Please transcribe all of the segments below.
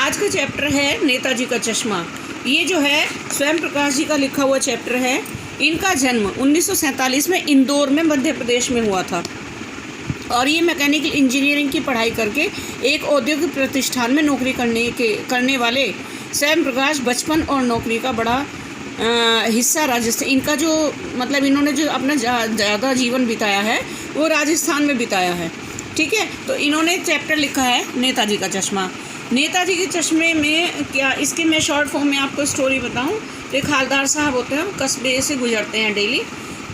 आज का चैप्टर है नेताजी का चश्मा। ये जो है स्वयं प्रकाश जी का लिखा हुआ चैप्टर है। इनका जन्म 1947 में इंदौर में मध्य प्रदेश में हुआ था और ये मैकेनिकल इंजीनियरिंग की पढ़ाई करके एक औद्योगिक प्रतिष्ठान में नौकरी करने वाले स्वयं प्रकाश बचपन और नौकरी का बड़ा हिस्सा राजस्थान, इनका जो मतलब इन्होंने जो अपना ज़्यादा जीवन बिताया है वो राजस्थान में बिताया है। ठीक है, तो इन्होंने चैप्टर लिखा है नेताजी का चश्मा। नेताजी के चश्मे में क्या, इसके मैं शॉर्ट फॉर्म में आपको स्टोरी बताऊं तो एक हालदार साहब होते हैं, कस्बे से गुजरते हैं डेली,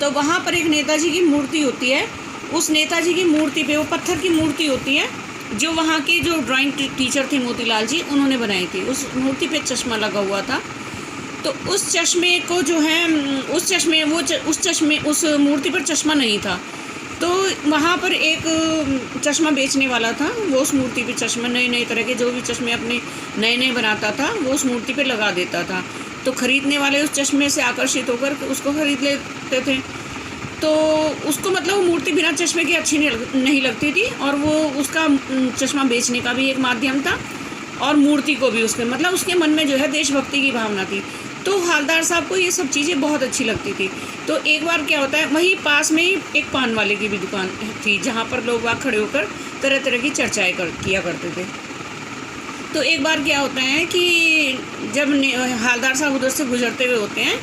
तो वहाँ पर एक नेताजी की मूर्ति होती है। उस नेताजी की मूर्ति पे, वो पत्थर की मूर्ति होती है जो वहाँ के जो ड्राइंग टीचर थे मोतीलाल जी, उन्होंने बनाई थी। उस मूर्ति पे चश्मा लगा हुआ था। तो उस चश्मे को जो है उस मूर्ति पर चश्मा नहीं था, तो वहाँ पर एक चश्मा बेचने वाला था। वो उस मूर्ति पे चश्मा, नए तरह के जो भी चश्मे अपने नए बनाता था वो उस मूर्ति पे लगा देता था। तो ख़रीदने वाले उस चश्मे से आकर्षित होकर उसको ख़रीद लेते थे। तो उसको मतलब वो मूर्ति बिना चश्मे के अच्छी नहीं लगती थी और वो उसका चश्मा बेचने का भी एक माध्यम था और मूर्ति को भी उसके मतलब उसके मन में जो है देशभक्ति की भावना थी। तो हालदार साहब को ये सब चीज़ें बहुत अच्छी लगती थी। तो एक बार क्या होता है, वहीं पास में ही एक पान वाले की भी दुकान थी जहाँ पर लोग वहाँ खड़े होकर तरह तरह की चर्चाएँ किया करते थे। तो एक बार क्या होता है कि जब हालदार साहब उधर से गुजरते हुए होते हैं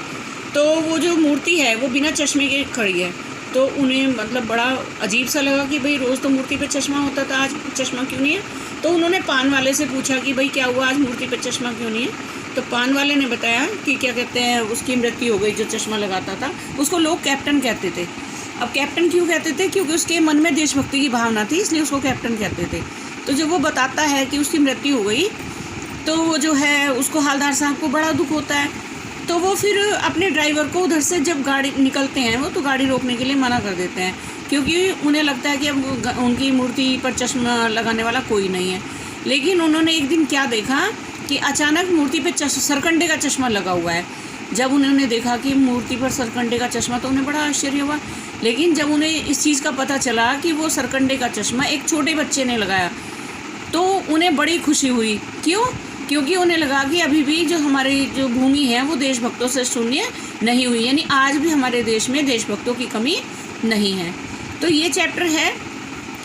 तो वो जो मूर्ति है वो बिना चश्मे के खड़ी है। तो उन्हें मतलब बड़ा अजीब सा लगा कि भाई रोज़ तो मूर्ति पे चश्मा होता था, आज चश्मा क्यों नहीं है। तो उन्होंने पान वाले से पूछा कि भाई क्या हुआ, आज मूर्ति पे चश्मा क्यों नहीं है। तो पान वाले ने बताया कि क्या कहते हैं, उसकी मृत्यु हो गई, जो चश्मा लगाता था। उसको लोग कैप्टन कहते थे। अब कैप्टन क्यों कहते थे, क्योंकि उसके मन में देशभक्ति की भावना थी, इसलिए उसको कैप्टन कहते थे। तो जब वो बताता है कि उसकी मृत्यु हो गई तो वो जो है उसको हालदार साहब को बड़ा दुख होता है। तो वो फिर अपने ड्राइवर को उधर से जब गाड़ी निकलते हैं वो तो गाड़ी रोकने के लिए मना कर देते हैं, क्योंकि उन्हें लगता है कि अब उनकी मूर्ति पर चश्मा लगाने वाला कोई नहीं है। लेकिन उन्होंने एक दिन क्या देखा कि अचानक मूर्ति पे सरकंडे का चश्मा लगा हुआ है। जब उन्होंने देखा कि मूर्ति पर सरकंडे का चश्मा तो उन्हें बड़ा आश्चर्य हुआ। लेकिन जब उन्हें इस चीज़ का पता चला कि वो सरकंडे का चश्मा एक छोटे बच्चे ने लगाया तो उन्हें बड़ी खुशी हुई। क्यों? क्योंकि उन्हें लगा कि अभी भी जो हमारी जो भूमि है वो देशभक्तों से शून्य नहीं हुई, यानी आज भी हमारे देश में देशभक्तों की कमी नहीं है। तो ये चैप्टर है,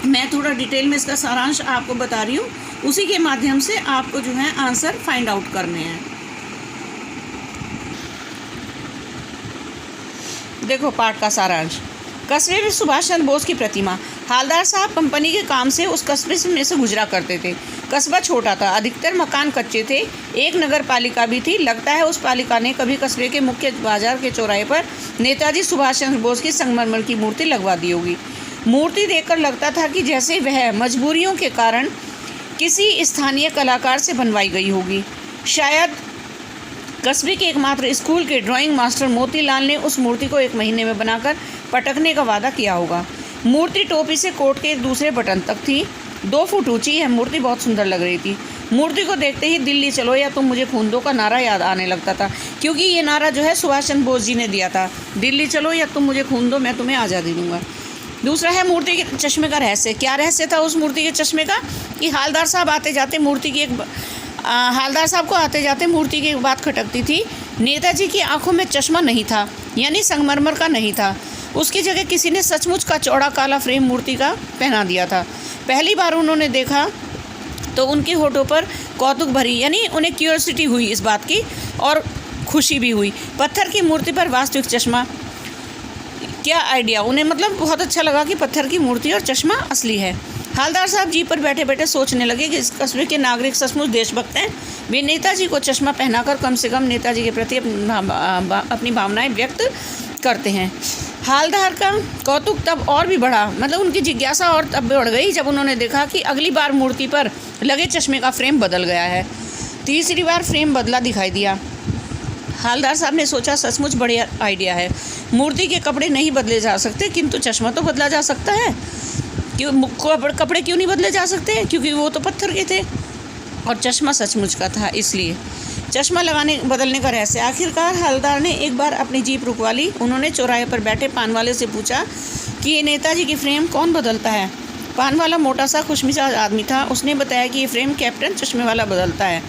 मैं थोड़ा डिटेल में इसका सारांश आपको बता रही हूँ, उसी के माध्यम से आपको जो है आंसर फाइंड आउट करने हैं। देखो पाठ का सारांश। कस्बे में सुभाष चंद्र बोस की प्रतिमा। हालदार साहब कंपनी के काम से उस कस्बे में से गुजरा करते थे। कस्बा छोटा था, अधिकतर मकान कच्चे थे। एक नगर पालिका भी थी। लगता है उस पालिका ने कभी कस्बे के मुख्य बाजार के चौराहे पर नेताजी सुभाष चंद्र बोस की संगमरमर की मूर्ति लगवा दी होगी। मूर्ति देखकर लगता था कि जैसे वह मजबूरियों के कारण किसी स्थानीय कलाकार से बनवाई गई होगी। शायद कस्बे के एकमात्र स्कूल के ड्राइंग मास्टर मोतीलाल ने उस मूर्ति को 1 महीने में बनाकर पटकने का वादा किया होगा। मूर्ति टोपी से कोट के एक दूसरे बटन तक थी। 2 फुट ऊंची यह मूर्ति बहुत सुंदर लग रही थी। मूर्ति को देखते ही दिल्ली चलो या तुम मुझे खून दो का नारा याद आने लगता था, क्योंकि ये नारा जो है सुभाष चंद्र बोस जी ने दिया था, दिल्ली चलो या तुम मुझे खून दो, मैं तुम्हें आज़ादी दूंगा। दूसरा है मूर्ति के चश्मे का रहस्य। क्या रहस्य था उस मूर्ति के चश्मे का कि हालदार साहब को आते जाते मूर्ति की एक बात खटकती थी। नेताजी की आंखों में चश्मा नहीं था, यानी संगमरमर का नहीं था। उसकी जगह किसी ने सचमुच का चौड़ा काला फ्रेम मूर्ति का पहना दिया था। पहली बार उन्होंने देखा तो उनके होठों पर कौतुक भरी, यानी उन्हें क्यूरियोसिटी हुई इस बात की और खुशी भी हुई। पत्थर की मूर्ति पर वास्तविक चश्मा, क्या आइडिया, उन्हें मतलब बहुत अच्छा लगा कि पत्थर की मूर्ति और चश्मा असली है। हालदार साहब जीप पर बैठे बैठे सोचने लगे कि इस कस्बे के नागरिक सचमुच देशभक्त हैं। वे नेताजी को चश्मा पहनाकर कम से कम नेताजी के प्रति अपनी भावनाएं व्यक्त करते हैं। हालदार का कौतुक तब और भी बढ़ा, मतलब उनकी जिज्ञासा और तब बढ़ गई जब उन्होंने देखा कि अगली बार मूर्ति पर लगे चश्मे का फ्रेम बदल गया है। तीसरी बार फ्रेम बदला दिखाई दिया। हालदार साहब ने सोचा सचमुच बढ़िया आइडिया है। मूर्ति के कपड़े नहीं बदले जा सकते किंतु चश्मा तो बदला जा सकता है। क्यों कपड़े क्यों नहीं बदले जा सकते? क्योंकि वो तो पत्थर के थे और चश्मा सचमुच का था, इसलिए चश्मा बदलने का रहस्य। आखिरकार हालदार ने एक बार अपनी जीप रुकवा ली। उन्होंने चौराहे पर बैठे पान वाले से पूछा कि ये नेताजी की फ्रेम कौन बदलता है? पान वाला मोटा सा खुशमिजाज आदमी था। उसने बताया कि ये फ्रेम कैप्टन चश्मे वाला बदलता है।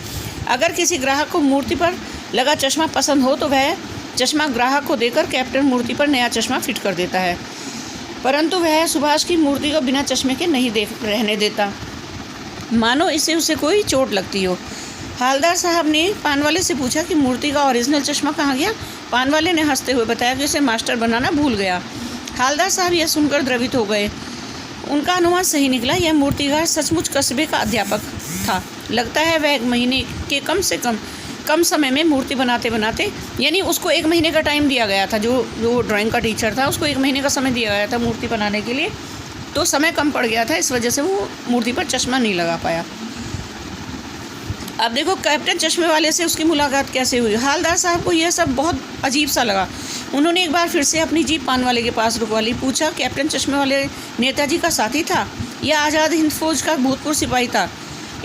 अगर किसी ग्राहक को मूर्ति पर लगा चश्मा पसंद हो तो वह चश्मा ग्राहक को देकर कैप्टन मूर्ति पर नया चश्मा फिट कर देता है, परंतु वह सुभाष की मूर्ति को बिना चश्मे के नहीं रहने देता, मानो इससे उसे कोई चोट लगती हो। हालदार साहब ने पान वाले से पूछा कि मूर्ति का ओरिजिनल चश्मा कहाँ गया। पान वाले ने हंसते हुए बताया कि उसे मास्टर बनाना भूल गया। हालदार साहब यह सुनकर द्रवित हो गए। उनका अनुमान सही निकला। यह मूर्तिकार सचमुच कस्बे का अध्यापक था। लगता है वह 1 महीने के कम समय में मूर्ति बनाते बनाते, यानी उसको 1 महीने का टाइम दिया गया था। जो ड्राइंग का टीचर था उसको 1 महीने का समय दिया गया था मूर्ति बनाने के लिए, तो समय कम पड़ गया था, इस वजह से वो मूर्ति पर चश्मा नहीं लगा पाया। अब देखो कैप्टन चश्मे वाले से उसकी मुलाकात कैसे हुई। हालदार साहब को यह सब बहुत अजीब सा लगा। उन्होंने एक बार फिर से अपनी जीप पान वाले के पास रुकवा ली। पूछा, कैप्टन चश्मे वाले नेताजी का साथी था या आज़ाद हिंद फौज का भूतपूर्व सिपाही था?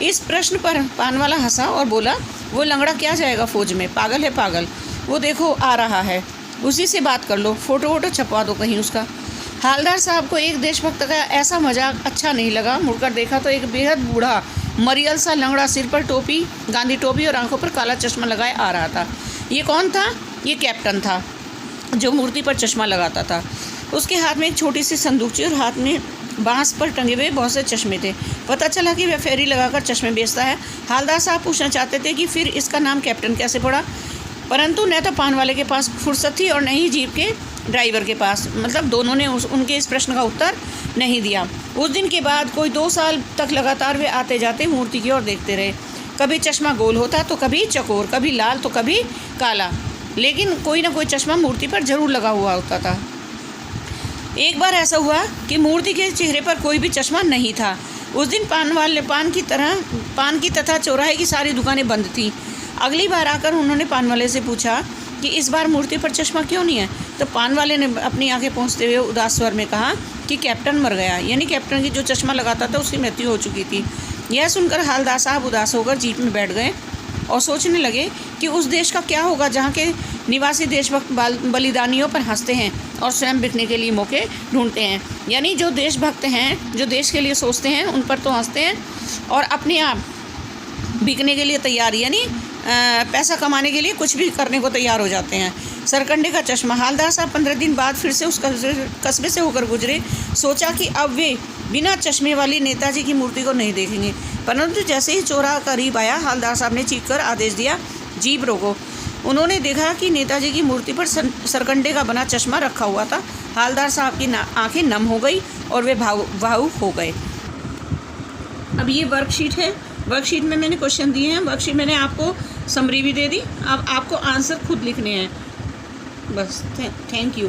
इस प्रश्न पर पान वाला हंसा और बोला, वो लंगड़ा क्या जाएगा फौज में, पागल है पागल। वो देखो आ रहा है, उसी से बात कर लो, फ़ोटो वोटो छपवा दो कहीं उसका। हालदार साहब को एक देशभक्त का ऐसा मजाक अच्छा नहीं लगा। मुड़कर देखा तो एक बेहद बूढ़ा मरियल सा लंगड़ा, सिर पर टोपी, गांधी टोपी और आंखों पर काला चश्मा लगाए आ रहा था। ये कौन था? ये कैप्टन था जो मूर्ति पर चश्मा लगाता था। उसके हाथ में एक छोटी सी संदूकची और हाथ में बांस पर टंगे हुए बहुत से चश्मे थे। पता चला कि वह फेरी लगाकर चश्मे बेचता है। हालदार साहब पूछना चाहते थे कि फिर इसका नाम कैप्टन कैसे पड़ा, परंतु न तो पान वाले के पास फुर्सत थी और न ही जीप के ड्राइवर के पास, मतलब दोनों ने उनके इस प्रश्न का उत्तर नहीं दिया। उस दिन के बाद कोई 2 साल तक लगातार वे आते जाते मूर्ति की ओर देखते रहे। कभी चश्मा गोल होता तो कभी चकोर, कभी लाल तो कभी काला, लेकिन कोई ना कोई चश्मा मूर्ति पर जरूर लगा हुआ होता था। एक बार ऐसा हुआ कि मूर्ति के चेहरे पर कोई भी चश्मा नहीं था। उस दिन पान की तथा चौराहे की सारी दुकानें बंद थीं। अगली बार आकर उन्होंने पान वाले से पूछा कि इस बार मूर्ति पर चश्मा क्यों नहीं है, तो पान वाले ने अपनी आंखें पोंछते हुए उदास स्वर में कहा कि कैप्टन मर गया, यानी कैप्टन की जो चश्मा लगाता था उसकी मृत्यु हो चुकी थी। यह सुनकर हालदार साहब उदास होकर जीप में बैठ गए और सोचने लगे कि उस देश का क्या होगा जहाँ के निवासी देशभक्त बलिदानियों पर हंसते हैं और स्वयं बिकने के लिए मौके ढूंढते हैं। यानी जो देशभक्त हैं, जो देश के लिए सोचते हैं, उन पर तो हंसते हैं और अपने आप बिकने के लिए तैयार, यानी पैसा कमाने के लिए कुछ भी करने को तैयार हो जाते हैं। सरकंडे का चश्मा। हालदार साहब 15 दिन बाद फिर से उस कस्बे से होकर गुजरे। सोचा कि अब वे बिना चश्मे वाली नेताजी की मूर्ति को नहीं देखेंगे, परंतु जैसे ही चौराहा करीब आया, हालदार साहब ने चीख कर आदेश दिया, जीप रोको। उन्होंने देखा कि नेताजी की मूर्ति पर सरकंडे का बना चश्मा रखा हुआ था। हालदार साहब की आंखें नम हो गई और वे भावुक हो गए। अब ये वर्कशीट है। वर्कशीट में मैंने क्वेश्चन दिए हैं। वर्कशीट मैंने आपको समरी भी दे दी। अब आपको आंसर खुद लिखने हैं बस। Thank you.